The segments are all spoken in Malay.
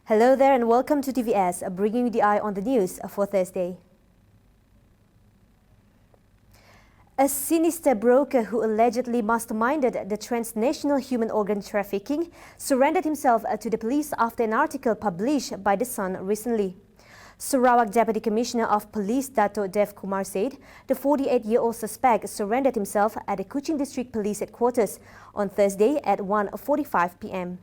Hello there and welcome to TVS, bringing you the eye on the news for Thursday. A sinister broker who allegedly masterminded the transnational human organ trafficking surrendered himself to the police after an article published by The Sun recently. Sarawak Deputy Commissioner of Police Dato' Dev Kumar said the 48-year-old suspect surrendered himself at the Kuching District Police Headquarters on Thursday at 1:45 p.m.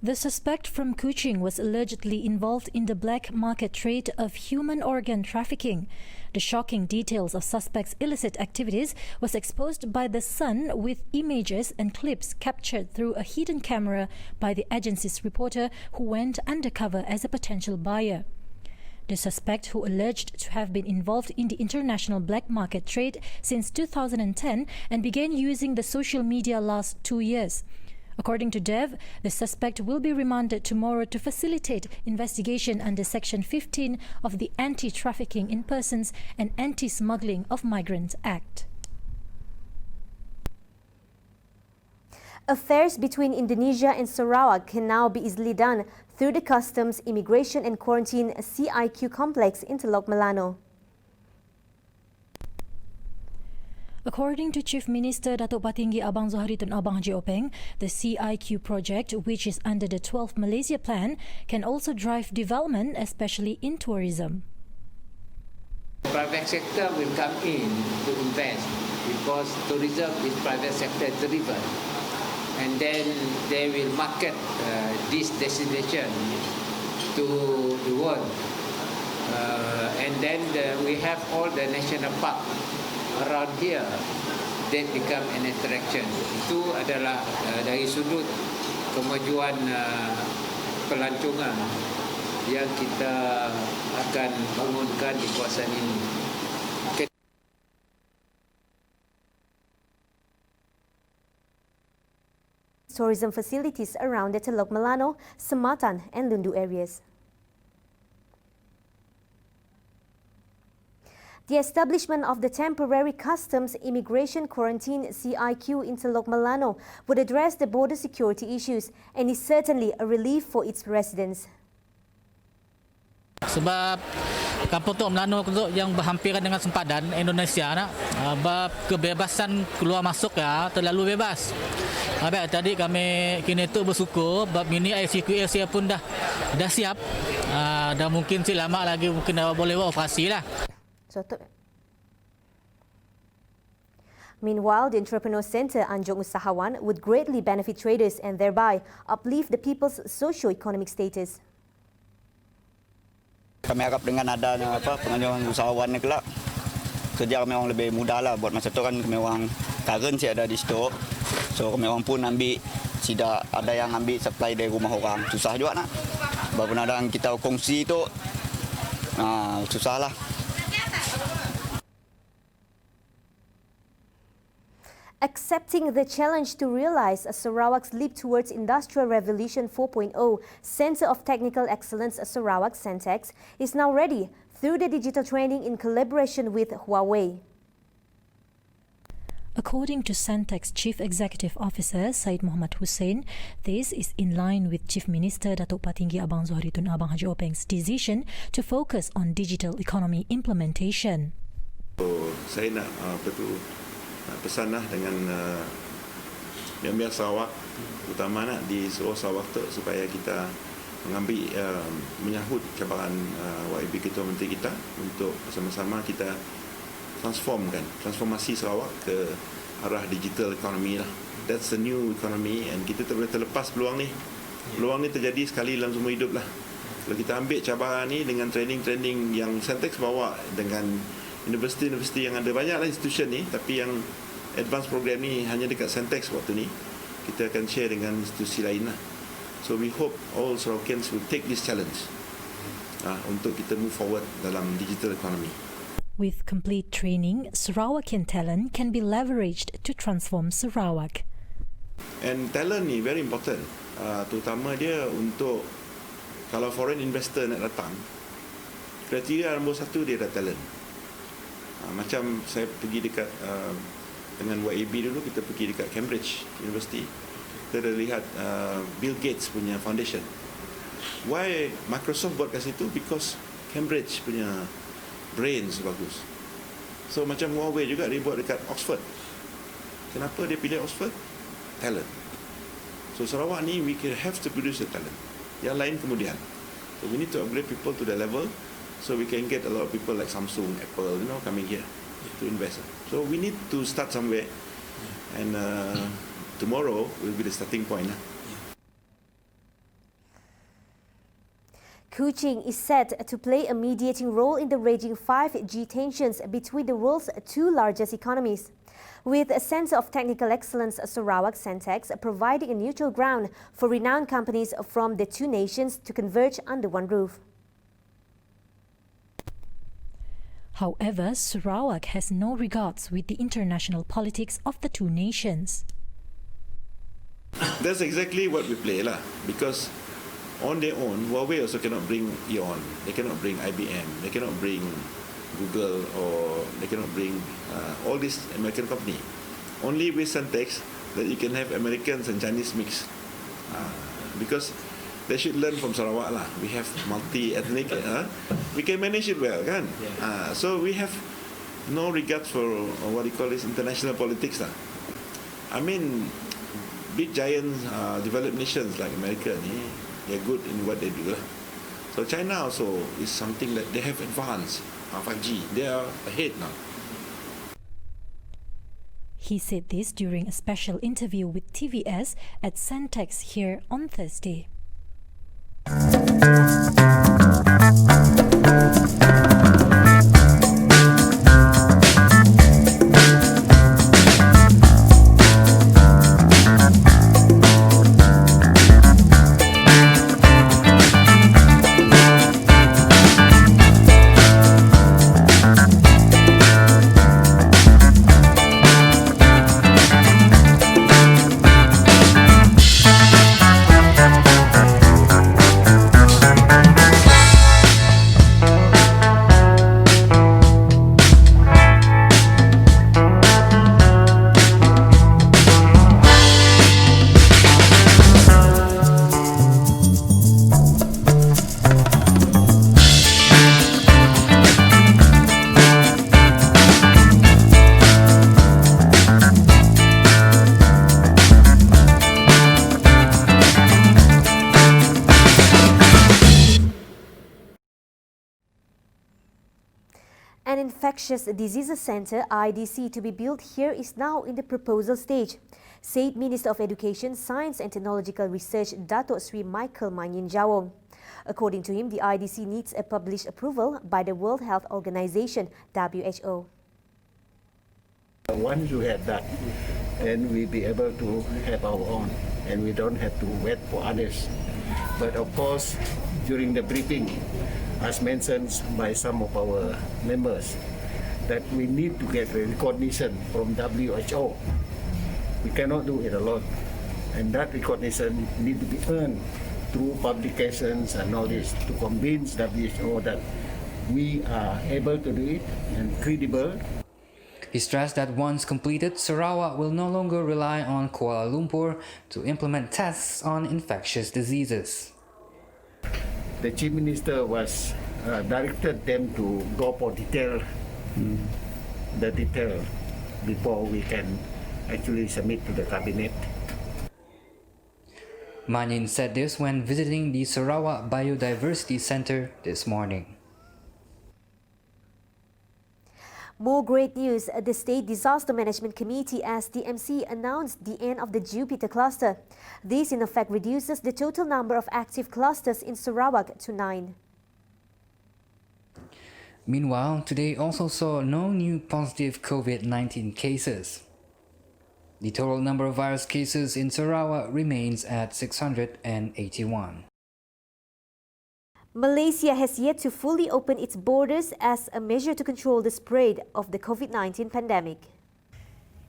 The suspect from Kuching was allegedly involved in the black market trade of human organ trafficking. The shocking details of suspect's illicit activities was exposed by The Sun with images and clips captured through a hidden camera by the agency's reporter who went undercover as a potential buyer. The suspect, who alleged to have been involved in the international black market trade since 2010 and began using the social media last 2 years. According to Dev, the suspect will be remanded tomorrow to facilitate investigation under Section 15 of the Anti-Trafficking in Persons and Anti-Smuggling of Migrants Act. Affairs between Indonesia and Sarawak can now be easily done through the Customs, Immigration and Quarantine CIQ complex in Teluk Melano. According to Chief Minister Datuk Patinggi Abang Zohari Tun Abang Haji Openg, the CIQ project, which is under the 12th Malaysia Plan, can also drive development, especially in tourism. Private sector will come in to invest because tourism is private sector driven, and then they will market this destination to the world, and then we have all the national park around here that become an attraction. Itu adalah dari sudut kemajuan pelancongan yang kita akan bangunkan di kawasan ini. Tourism facilities around the Teluk Melano, Sematan and Lundu areas. The establishment of the Temporary Customs, Immigration Quarantine CIQ in Teluk Melano would address the border security issues and is certainly a relief for its residents. Sebab kampung Teluk Melano yang berhampiran dengan sempadan Indonesia, bab kebebasan keluar masuk ya terlalu bebas. Baik, tadi kami kini tu bersyukur bab mini ICQL pun dah siap. Dah mungkin lama lagi mungkin dah boleh beroperasi lah. Meanwhile, the Entrepreneur Centre Anjung Usahawan would greatly benefit traders and thereby uplift the people's socio-economic status. Kami harap dengan adanya penganjuran usahawan ni kelak, kerja kami orang lebih mudah lah. Buat masa tu kan kami orang currency ada di stok, so kami orang pun ambil, tidak ada yang ambil supply dari rumah orang, susah juga nak. Baru ada yang kita kongsi tu, susah lah. Accepting the challenge to realize Sarawak's leap towards Industrial Revolution 4.0, Centre of Technical Excellence Sarawak Centex is now ready through the digital training in collaboration with Huawei. According to Centex Chief Executive Officer Syed Muhammad Hussein, this is in line with Chief Minister Datuk Patinggi Abang Zohari Tun Abang Haji Openg's decision to focus on digital economy implementation. Saya nak pesanlah dengan biar Sarawak, utama nak di seluruh Sarawak tu, supaya kita mengambil menyahut cabaran YB Ketua Menteri kita untuk bersama-sama kita transformasi Sarawak ke arah digital economy lah. That's the new economy, and kita tak boleh terlepas peluang ni. Peluang ni terjadi sekali dalam semua hidup lah. Kalau kita ambil cabaran ni dengan training yang Centex bawa dengan universiti-universiti yang ada, banyaklah institution ni, tapi yang advance program ni hanya dekat Centex waktu ni. Kita akan share dengan institusi lain lah. So we hope all Sarawakians will take this challenge untuk kita move forward dalam digital economy. With complete training, Sarawakian talent can be leveraged to transform Sarawak. And talent ni very important, terutama dia untuk kalau foreign investor nak datang, kriteria nombor satu dia ada talent. Macam saya pergi dekat dengan YAB dulu, kita pergi dekat Cambridge University. kita dah lihat Bill Gates punya foundation. Why Microsoft buat kat situ? Because Cambridge punya brains bagus. So macam Huawei juga dia buat dekat Oxford. Kenapa dia pilih Oxford? Talent. So Sarawak ni we have to produce the talent. Yang lain kemudian. So we need to upgrade people to the level so we can get a lot of people like Samsung, Apple, coming here to invest. So we need to start somewhere, and tomorrow will be the starting point. Kuching is set to play a mediating role in the raging 5G tensions between the world's two largest economies. With a sense of technical excellence, Sarawak Centex providing a neutral ground for renowned companies from the two nations to converge under one roof. However, Sarawak has no regards with the international politics of the two nations. That's exactly what we play lah. Because on their own, Huawei also cannot bring Eon, they cannot bring IBM, they cannot bring Google, or they cannot bring all these American company. Only with Centex that you can have Americans and Chinese mix. Because they should learn from Sarawak lah. We have multi-ethnic. We can manage it well, kan? So we have no regard for what you call this international politics lah. I mean, big giant developed nations like America, they're good in what they do lah. So China also is something that they have advanced 5G. They are ahead now. He said this during a special interview with TVS at Centex here on Thursday. An infectious diseases centre, IDC, to be built here is now in the proposal stage, said Minister of Education, Science and Technological Research, Datuk Sri Michael Manyin Jawong. According to him, the IDC needs a published approval by the World Health Organization, WHO. Once you have that, then we'll be able to have our own, and we don't have to wait for others. But of course, during the briefing, as mentioned by some of our members, that we need to get recognition from WHO. We cannot do it alone, and that recognition need to be earned through publications and all this to convince WHO that we are able to do it and credible. He stressed that once completed, Sarawak will no longer rely on Kuala Lumpur to implement tests on infectious diseases. The Chief Minister was directed them to go for the detail before we can actually submit to the cabinet. Manyin said this when visiting the Sarawak Biodiversity Centre this morning. More great news. The State Disaster Management Committee SDMC announced the end of the Jupiter cluster. This in effect reduces the total number of active clusters in Sarawak to 9. Meanwhile, today also saw no new positive COVID-19 cases. The total number of virus cases in Sarawak remains at 681. Malaysia has yet to fully open its borders as a measure to control the spread of the COVID-19 pandemic.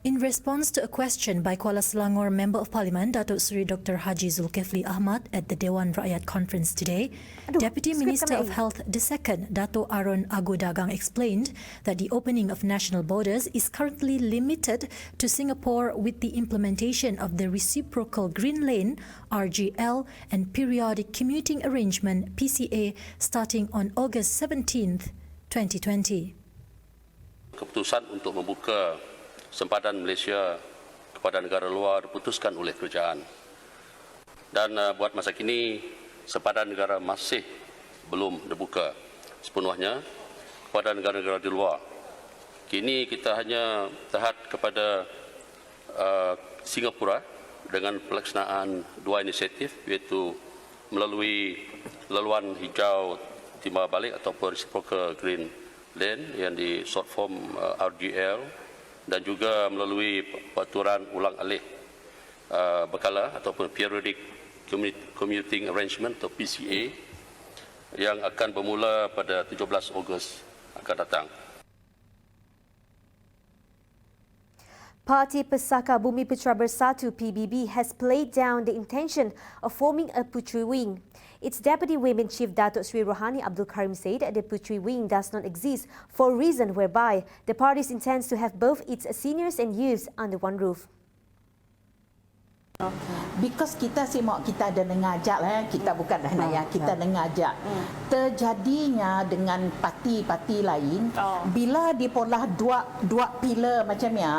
In response to a question by Kuala Selangor Member of Parliament Datuk Seri Dr. Haji Zulkifli Ahmad at the Dewan Rakyat Conference today, Deputy Minister of Health II, Dato' Arun Agudagang, explained that the opening of national borders is currently limited to Singapore with the implementation of the Reciprocal Green Lane (RGL) and Periodic Commuting Arrangement (PCA) starting on August 17, 2020. Keputusan untuk membuka sempadan Malaysia kepada negara luar diputuskan oleh kerajaan. Dan buat masa kini, sempadan negara masih belum dibuka sepenuhnya kepada negara-negara di luar. Kini kita hanya tahat kepada Singapura dengan pelaksanaan dua inisiatif, iaitu melalui laluan hijau timbal balik ataupun Reciprocal Green Lane yang di short form RGL, dan juga melalui peraturan ulang alik berkala ataupun Periodic Commuting Arrangement atau PCA yang akan bermula pada 17 Ogos akan datang. Parti Pesaka Bumi Putra Bersatu PBB has played down the intention of forming a Puteri Wing. Its Deputy Women Chief Datuk Sri Rohani Abdul Karim said the Puteri Wing does not exist for a reason whereby the party intends to have both its seniors and youths under one roof. Because kita simak kita ada mengajak lah, kita bukan dah nak kita mengajak. Terjadinya dengan parti-parti lain bila dipolah dua pilar macam ya.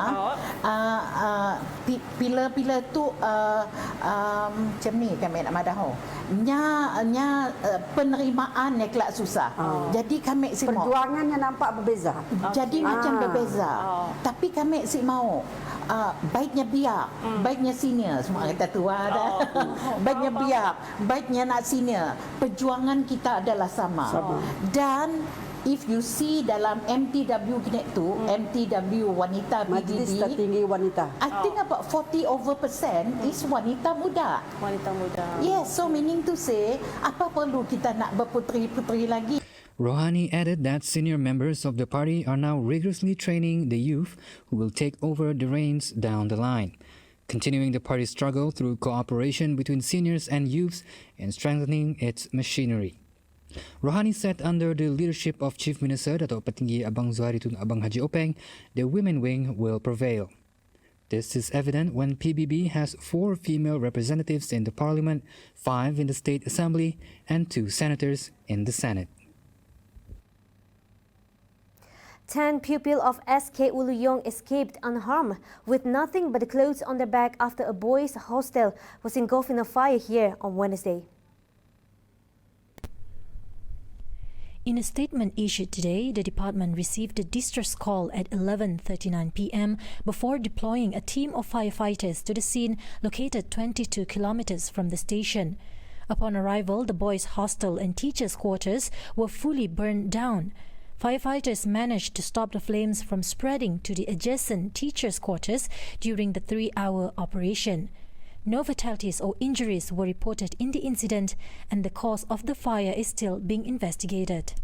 Pilar-pilar tu macam ni kami nak madah. Nya penerimaan yang kelak susah. Jadi kami simak perjuangannya nampak berbeza. Jadi macam berbeza. Tapi kami si mau baiknya biar, baiknya senior, semua kata tua dah. Baiknya biar, baiknya nak senior. Perjuangan kita adalah sama. Dan if you see dalam MTW tu, MTW wanita Majlis PBB, Tertinggi Wanita, I think about 40% is wanita muda. Wanita muda. Yes, so meaning to say, apa perlu kita nak berputeri-puteri lagi? Rohani added that senior members of the party are now rigorously training the youth who will take over the reins down the line, continuing the party's struggle through cooperation between seniors and youths and strengthening its machinery. Rohani said under the leadership of Chief Minister Datuk Petinggi Abang Zuhairi Tun Abang Haji Openg, the women wing will prevail. This is evident when PBB has 4 female representatives in the parliament, 5 in the State Assembly and 2 senators in the Senate. 10 pupils of SK Uluyong escaped unharmed with nothing but clothes on their back after a boys' hostel was engulfed in a fire here on Wednesday. In a statement issued today, the department received a distress call at 11:39 p.m. before deploying a team of firefighters to the scene located 22 kilometers from the station. Upon arrival, the boys' hostel and teachers' quarters were fully burned down. Firefighters managed to stop the flames from spreading to the adjacent teachers' quarters during the 3-hour operation. No fatalities or injuries were reported in the incident, and the cause of the fire is still being investigated.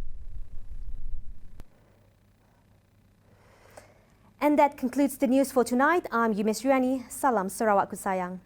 And that concludes the news for tonight. I'm Yumes Riani. Salam Sarawakku sayang.